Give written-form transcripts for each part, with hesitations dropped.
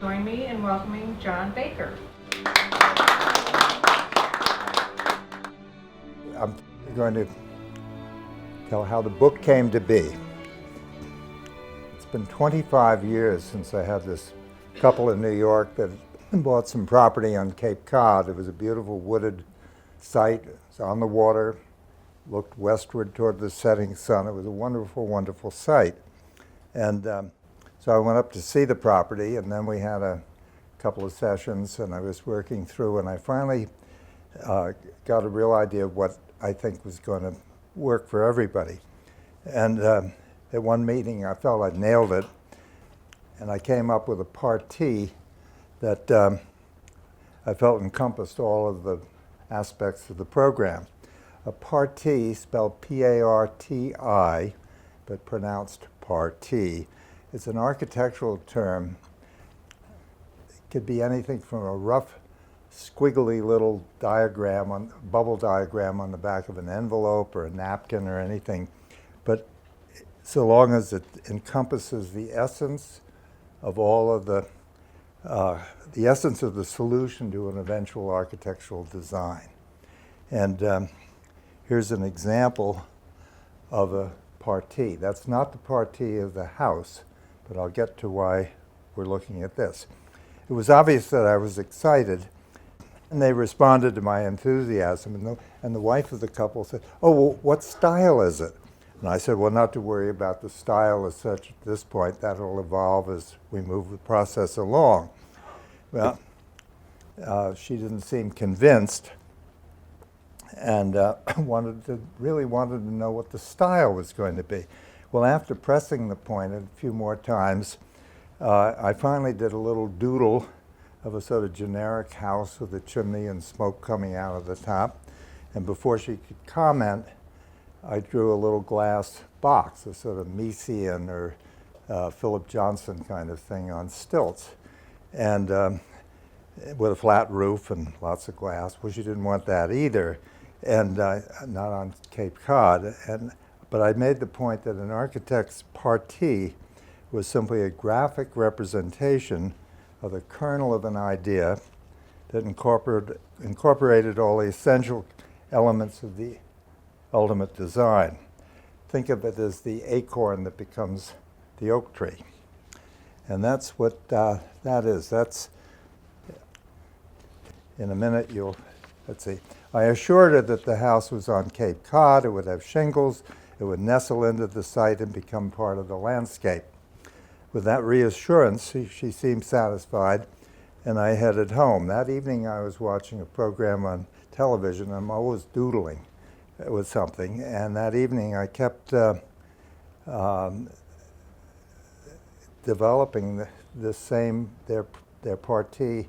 Join me in welcoming John Baker. I'm going to tell how the book came to be. It's been 25 years since I had this couple in New York that bought some property on Cape Cod. It was a beautiful wooded site. It's on the water, looked westward toward the setting sun. It was a wonderful, wonderful site. And so I went up to see the property, and then we had a couple of sessions, and I was working through, and I finally got a real idea of what I think was going to work for everybody. And at one meeting, I felt I'd nailed it, and I came up with a partie that I felt encompassed all of the aspects of the program. A partie, spelled P-A-R-T-I, but pronounced partie. It's an architectural term. It could be anything from a rough, squiggly little diagram, bubble diagram on the back of an envelope or a napkin or anything, but so long as it encompasses the essence of all of the essence of the solution to an eventual architectural design. And here's an example of a partie. That's not the partie of the house, but I'll get to why we're looking at this. It was obvious that I was excited, and they responded to my enthusiasm. And the wife of the couple said, "Oh, well, what style is it?" And I said, "Well, not to worry about the style as such at this point. That'll evolve as we move the process along." Well, she didn't seem convinced, and really wanted to know what the style was going to be. Well, after pressing the point a few more times, I finally did a little doodle of a sort of generic house with a chimney and smoke coming out of the top. And before she could comment, I drew a little glass box, a sort of Miesian or Philip Johnson kind of thing on stilts, and with a flat roof and lots of glass. Well, she didn't want that either, and not on Cape Cod. But I made the point that an architect's partie was simply a graphic representation of the kernel of an idea that incorporated all the essential elements of the ultimate design. Think of it as the acorn that becomes the oak tree. And that's what that is. That's, in a minute, let's see. I assured her that the house was on Cape Cod, it would have shingles, it would nestle into the site and become part of the landscape. With that reassurance, she seemed satisfied, and I headed home. That evening I was watching a program on television. I'm always doodling with something, and that evening I kept developing their partie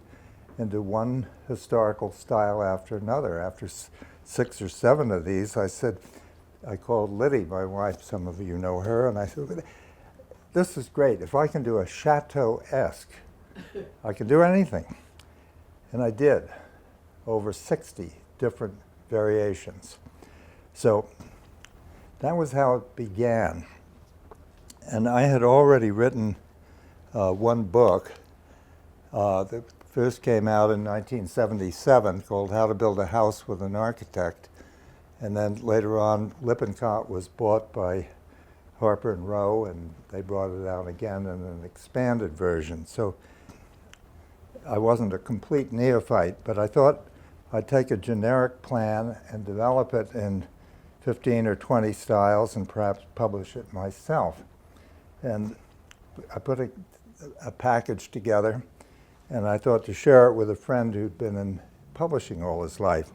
into one historical style after another. After 6 or 7 of these, I called Liddy, my wife, some of you know her, and I said, "This is great. If I can do a chateau-esque, I can do anything." And I did, over 60 different variations. So that was how it began. And I had already written one book that first came out in 1977 called How to Build a House with an Architect. And then later on, Lippincott was bought by Harper and Row, and they brought it out again in an expanded version. So I wasn't a complete neophyte, but I thought I'd take a generic plan and develop it in 15 or 20 styles and perhaps publish it myself. And I put a package together, and I thought to share it with a friend who'd been in publishing all his life.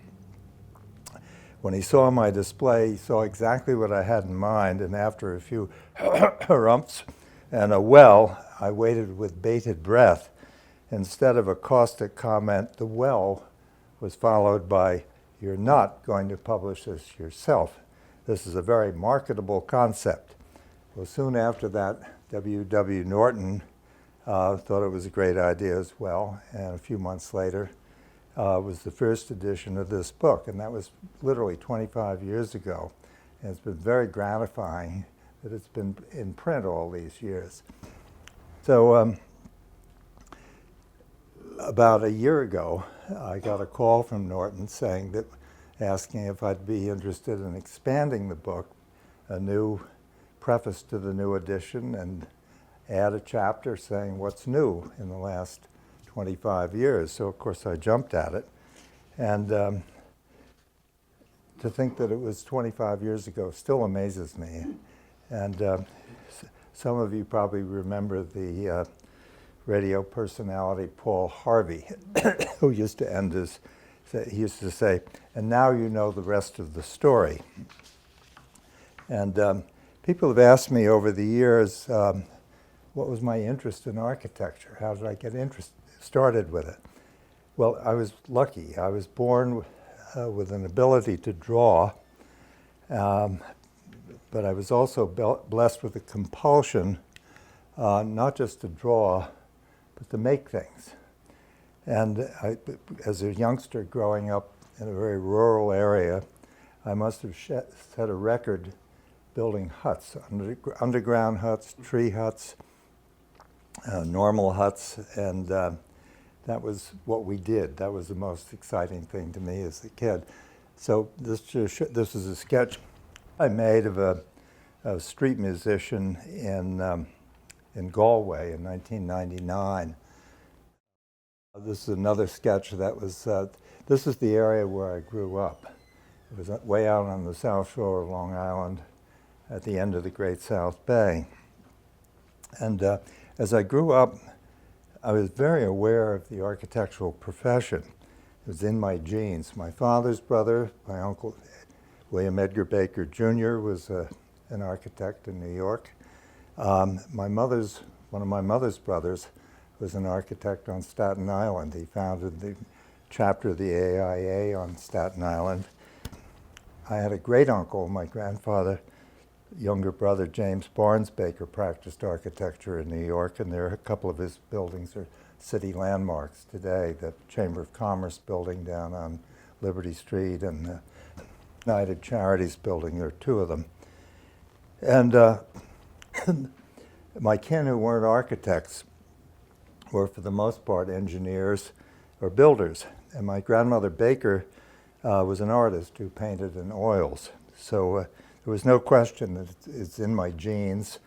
When he saw my display, he saw exactly what I had in mind, and after a few harumphs and a well, I waited with bated breath. Instead of a caustic comment, the well was followed by, "You're not going to publish this yourself. This is a very marketable concept." Well, soon after that, W.W. Norton thought it was a great idea as well, and a few months later, was the first edition of this book, and that was literally 25 years ago. And it's been very gratifying that it's been in print all these years. So about a year ago, I got a call from Norton asking if I'd be interested in expanding the book, a new preface to the new edition, and add a chapter saying what's new in the last 25 years. So of course I jumped at it. And to think that it was 25 years ago still amazes me. And some of you probably remember the radio personality Paul Harvey, who used to he used to say, "And now you know the rest of the story." And people have asked me over the years, what was my interest in architecture? How did I get started with it? Well, I was lucky. I was born with an ability to draw, but I was also blessed with a compulsion, not just to draw, but to make things. And as a youngster growing up in a very rural area, I must have set a record building huts, underground huts, tree huts, normal huts, and that was what we did. That was the most exciting thing to me as a kid. So this is a sketch I made of a street musician in Galway in 1999. This is another sketch that was, this is the area where I grew up. It was way out on the South Shore of Long Island at the end of the Great South Bay. And as I grew up, I was very aware of the architectural profession. It was in my genes. My father's brother, my uncle, William Edgar Baker Jr., was an architect in New York. One of my mother's brothers was an architect on Staten Island. He founded the chapter of the AIA on Staten Island. I had a great uncle, my grandfather, younger brother James Barnes Baker, practiced architecture in New York, and there are a couple of his buildings are city landmarks today. The Chamber of Commerce building down on Liberty Street and the United Charities building, there are two of them. And my kin who weren't architects were for the most part engineers or builders. And my grandmother Baker was an artist who painted in oils. So there was no question that it's in my genes,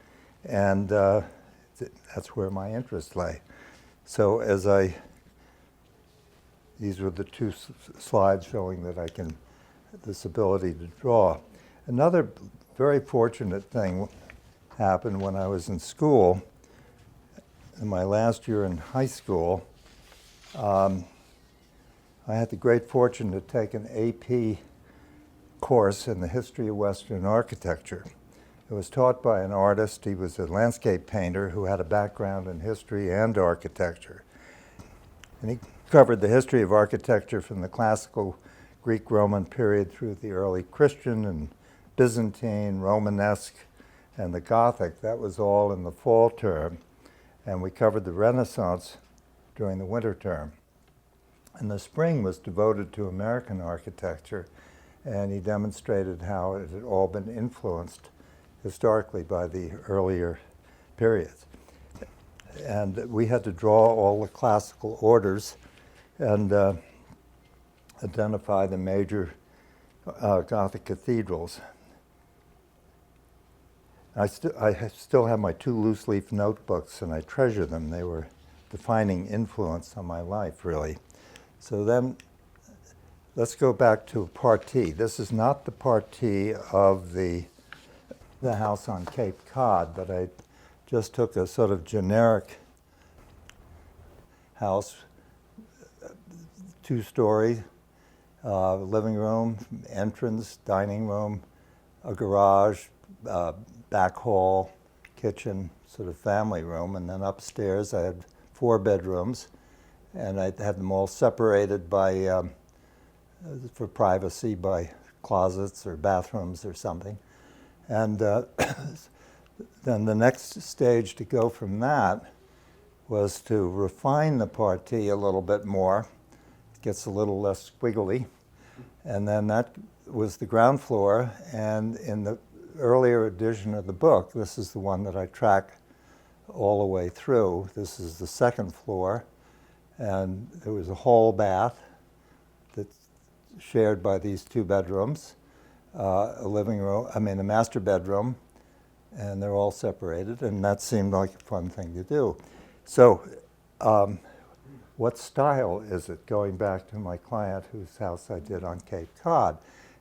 and that's where my interest lay. So these were the two slides showing that this ability to draw. Another very fortunate thing happened when I was in school. In my last year in high school, I had the great fortune to take an AP course in the history of Western architecture. It was taught by an artist. He was a landscape painter who had a background in history and architecture. And he covered the history of architecture from the classical Greek-Roman period through the early Christian and Byzantine, Romanesque, and the Gothic. That was all in the fall term. And we covered the Renaissance during the winter term. And the spring was devoted to American architecture, and he demonstrated how it had all been influenced historically by the earlier periods. And we had to draw all the classical orders and identify the major Gothic cathedrals. I still have my two loose-leaf notebooks, and I treasure them. They were defining influence on my life, really. So then, let's go back to Partee. This is not the Partee of the house on Cape Cod, but I just took a sort of generic house, two-story, living room, entrance, dining room, a garage, back hall, kitchen, sort of family room, and then upstairs I had 4 bedrooms, and I had them all separated by, for privacy, by closets or bathrooms or something. And then the next stage to go from that was to refine the Partee a little bit more. It gets a little less squiggly. And then that was the ground floor, and in the earlier edition of the book, this is the one that I track all the way through. This is the second floor, And there was a hall bath that's shared by these 2 bedrooms, a living room, a master bedroom, and they're all separated, and that seemed like a fun thing to do. So what style is it, going back to my client whose house I did on Cape Cod?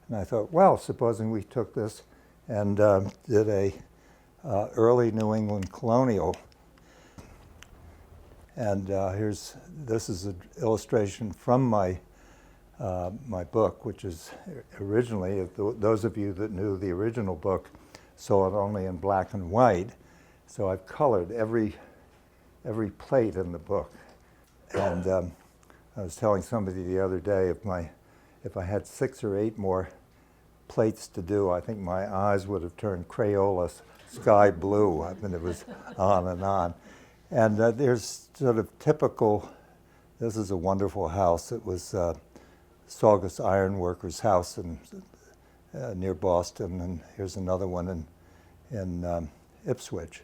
And I thought, well, supposing we took this and did a early New England colonial. And this is an illustration from my my book, which is originally, if those of you that knew the original book saw it only in black and white. So I've colored every plate in the book. And I was telling somebody the other day, if I had 6 or 8 more plates to do, I think my eyes would have turned Crayola sky blue. I mean, it was on and on. And there's sort of typical, this is a wonderful house. It was Saugus Iron Workers' house near Boston, and here's another one in Ipswich.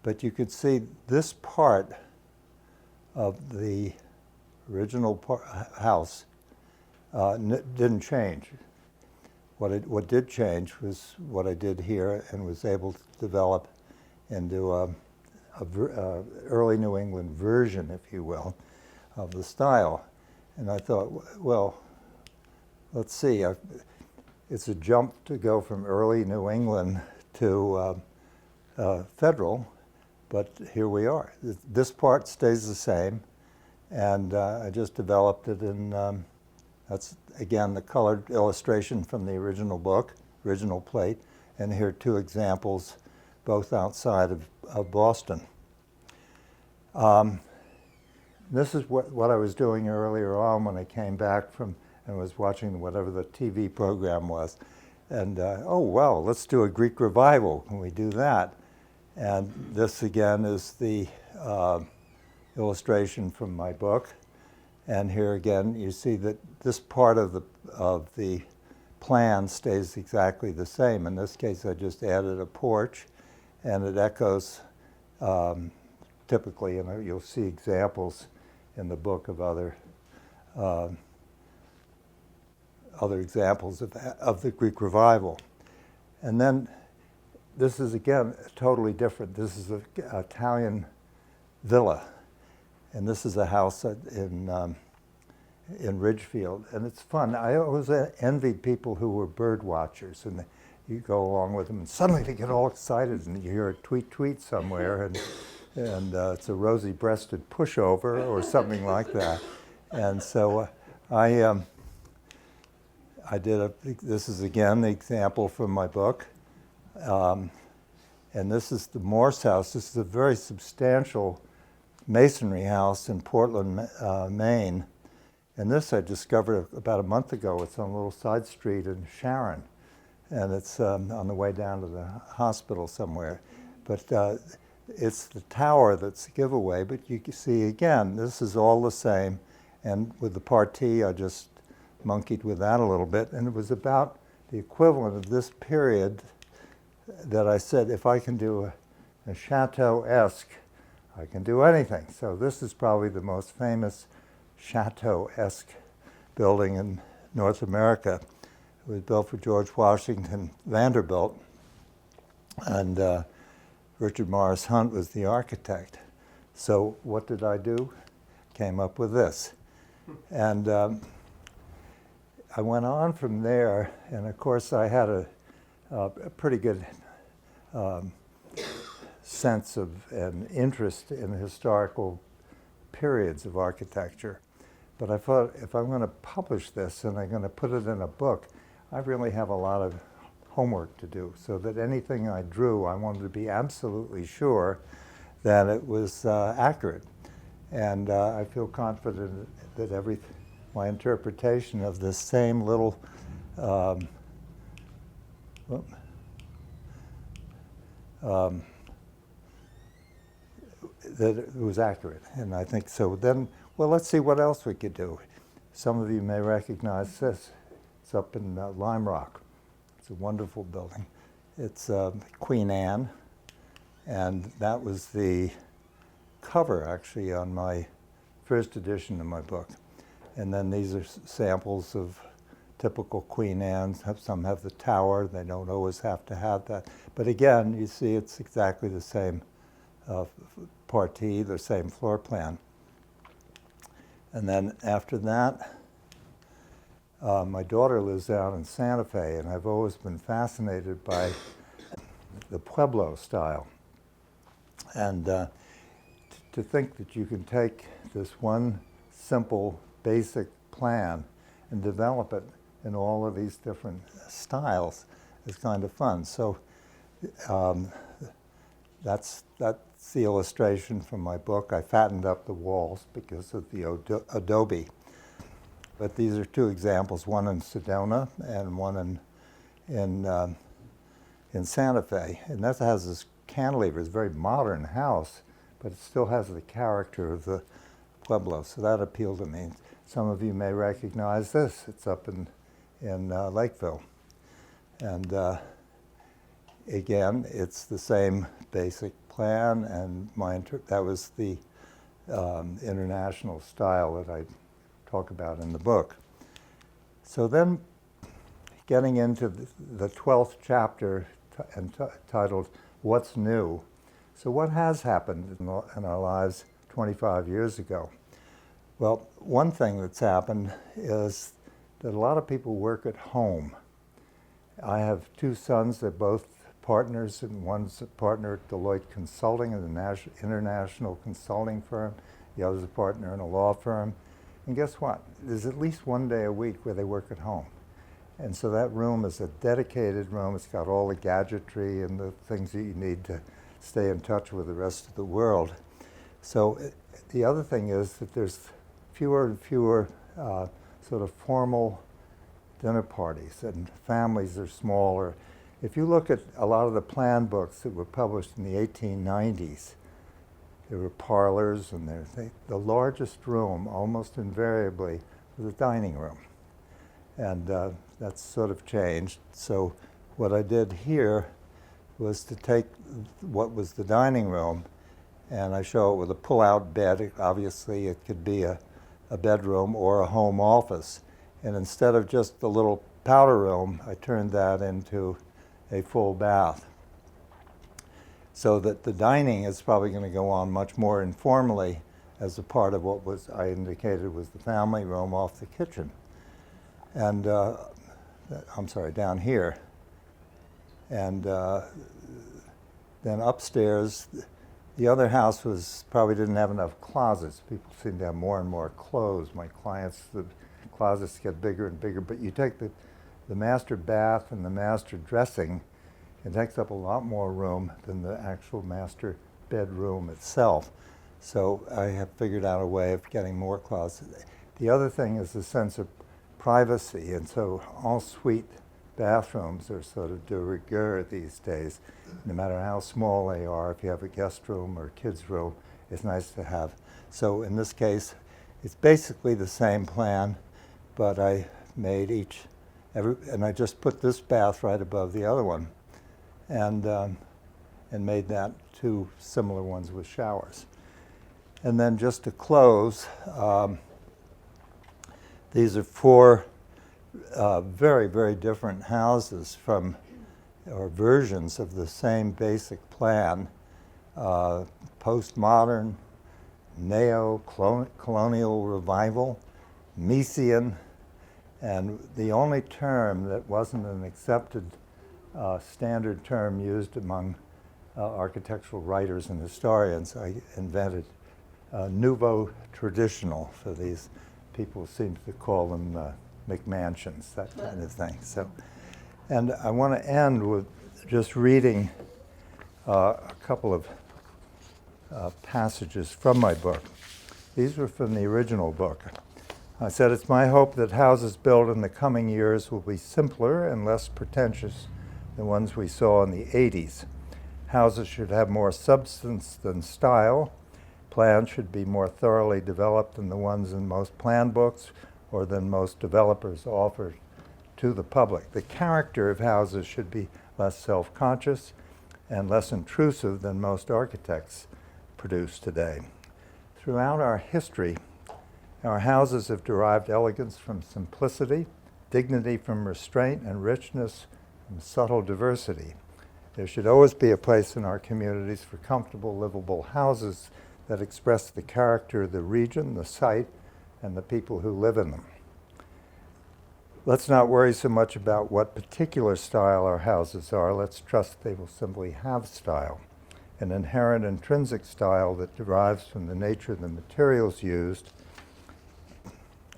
But you could see this part of the original house didn't change. What did change was what I did here, and was able to develop into a early New England version, if you will, of the style. And I thought, well, let's see. It's a jump to go from early New England to federal, but here we are. This part stays the same, and I just developed it in, that's again the colored illustration from the original book, original plate, and here are 2 examples, both outside of Boston. This is what I was doing earlier on when I came back from and was watching whatever the TV program was. And, oh, well, let's do a Greek revival. Can we do that? And this, again, is the illustration from my book. And here, again, you see that this part of the plan stays exactly the same. In this case, I just added a porch, and it echoes typically, and you'll see examples in the book of other examples of the Greek revival. And then this is, again, totally different. This is an Italian villa, and this is a house in Ridgefield, and it's fun. I always envied people who were bird watchers, and you go along with them, and suddenly they get all excited, and you hear a tweet somewhere, and it's a rosy-breasted pushover or something like that. And so this is again the example from my book. And this is the Morse house. This is a very substantial masonry house in Portland, Maine. And this I discovered about a month ago. It's on a little side street in Sharon. And it's on the way down to the hospital somewhere. But it's the tower that's the giveaway. But you can see, again, this is all the same. And with the partie, I just monkeyed with that a little bit. And it was about the equivalent of this period that I said, if I can do a chateau-esque, I can do anything. So this is probably the most famous chateau-esque building in North America. It was built for George Washington Vanderbilt, and Richard Morris Hunt was the architect. So what did I do? Came up with this. And I went on from there, and of course I had a pretty good sense of an interest in historical periods of architecture. But I thought, if I'm going to publish this and I'm going to put it in a book, I really have a lot of homework to do, so that anything I drew, I wanted to be absolutely sure that it was accurate. And I feel confident that my interpretation of this same little that it was accurate. And I think so. Then, well, let's see what else we could do. Some of you may recognize this. It's up in Lime Rock. It's a wonderful building. It's Queen Anne, and that was the cover, actually, on my first edition of my book. And then these are samples of typical Queen Anne's. Some have the tower. They don't always have to have that. But again, you see it's exactly the same partie, the same floor plan. And then after that, my daughter lives down in Santa Fe, and I've always been fascinated by the Pueblo style. And to think that you can take this one simple, basic plan and develop it in all of these different styles is kind of fun. So that's the illustration from my book. I fattened up the walls because of the adobe. But these are two examples, one in Sedona and one in Santa Fe. And that has this cantilever. It's a very modern house, but it still has the character of the Pueblo. So that appealed to me. Some of you may recognize this. It's up in Lakeville. And again, it's the same basic plan, and that was the international style that I talk about in the book. So then, getting into the 12th chapter entitled, What's New? So what has happened in our lives 25 years ago? Well, one thing that's happened is that a lot of people work at home. I have two sons. They're both partners, and one's a partner at Deloitte Consulting, an international consulting firm. The other's a partner in a law firm. And guess what? There's at least one day a week where they work at home. And so that room is a dedicated room. It's got all the gadgetry and the things that you need to stay in touch with the rest of the world. So the other thing is that there's fewer and fewer sort of formal dinner parties, and families are smaller. If you look at a lot of the plan books that were published in the 1890s, there were parlors, and the largest room, almost invariably, was a dining room. And that's sort of changed. So what I did here was to take what was the dining room, and I show it with a pull-out bed. Obviously, it could be a bedroom or a home office. And instead of just the little powder room, I turned that into a full bath. So that the dining is probably going to go on much more informally as a part of what I indicated was the family room off the kitchen. And, I'm sorry, down here. And then upstairs, the other house probably didn't have enough closets. People seem to have more and more clothes. My clients, the closets get bigger and bigger, but you take the master bath and the master dressing, it takes up a lot more room than the actual master bedroom itself. So I have figured out a way of getting more closets. The other thing is the sense of privacy, and so all suite bathrooms are sort of de rigueur these days. No matter how small they are, if you have a guest room or a kid's room, it's nice to have. So in this case, it's basically the same plan, but I made and I just put this bath right above the other one, and made that two similar ones with showers. And then just to close, these are four very, very different houses or versions of the same basic plan, postmodern, neo-colonial revival, Miesian, and the only term that wasn't an accepted standard term used among architectural writers and historians, I invented nouveau traditional for these people seem to call them McMansions, that kind of thing. So, and I want to end with just reading a couple of passages from my book. These were from the original book. I said, it's my hope that houses built in the coming years will be simpler and less pretentious than ones we saw in the 80s. Houses should have more substance than style. Plans should be more thoroughly developed than the ones in most plan books or than most developers offer to the public. The character of houses should be less self-conscious and less intrusive than most architects produce today. Throughout our history, Our houses have derived elegance from simplicity, dignity from restraint, and richness from subtle diversity. There should always be a place in our communities for comfortable, livable houses that express the character of the region, the site, and the people who live in them. Let's not worry so much about what particular style our houses are. Let's trust they will simply have style, an inherent intrinsic style that derives from the nature of the materials used,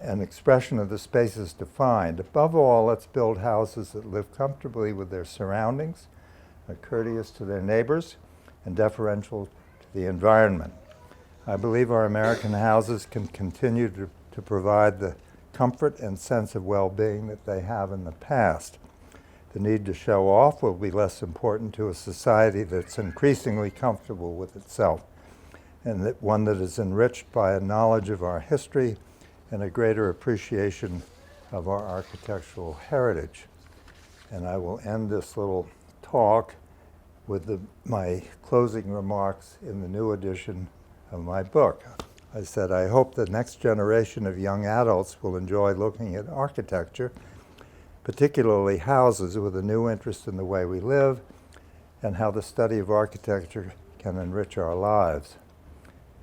an expression of the spaces defined. Above all, let's build houses that live comfortably with their surroundings, are courteous to their neighbors, and deferential to the environment. I believe our American houses can continue to provide the comfort and sense of well-being that they have in the past. The need to show off will be less important to a society that's increasingly comfortable with itself, and that one that is enriched by a knowledge of our history and a greater appreciation of our architectural heritage. And I will end this little talk with my closing remarks in the new edition of my book. I said, I hope the next generation of young adults will enjoy looking at architecture, particularly houses, with a new interest in the way we live and how the study of architecture can enrich our lives.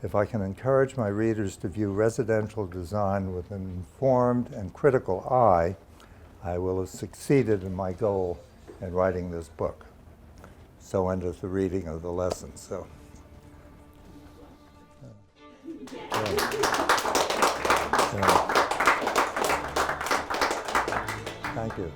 If I can encourage my readers to view residential design with an informed and critical eye, I will have succeeded in my goal in writing this book. So endeth the reading of the lesson. Thank you.